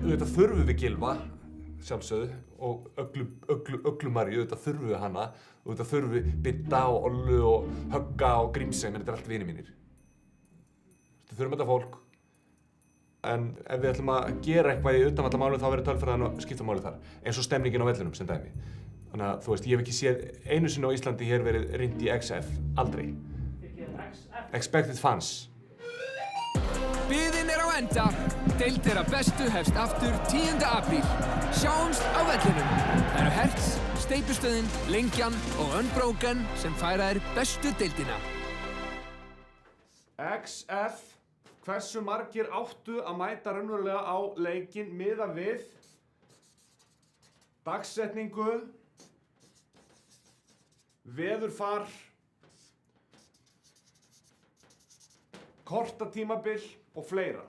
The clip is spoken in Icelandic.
Auðvitað þurfum við Gylfa, sjálfsögðu, og Öglu Maríu, auðvitað þurfum við hana, auðvitað þurfum við Bidda og Ollu og Högga og Grímsey, menn þetta allt vinir mínir. Við þurfum þetta fólk, en ef við ætlum að gera eitthvað í utanvallarmálum þá verður tölfræðin að skipta máli þar, eins og stemningin á vellinum sem dæmi. Þannig að þú veist, ég hef ekki séð einu sinni á Íslandi hér verið rýnt í XF, aldrei. Expected fans. Biðin á enda. Deild þeirra bestu hefst aftur 10. apríl. Sjáumst á vellinum. Það eru Hertz, Steypustöðin, Lengjan og Unbroken sem færa þér bestu deildina. XF, hversu margir áttu að mæta raunverulega á leikinn miðað við dagsetningu, veðurfar, kortatímabil og fleira?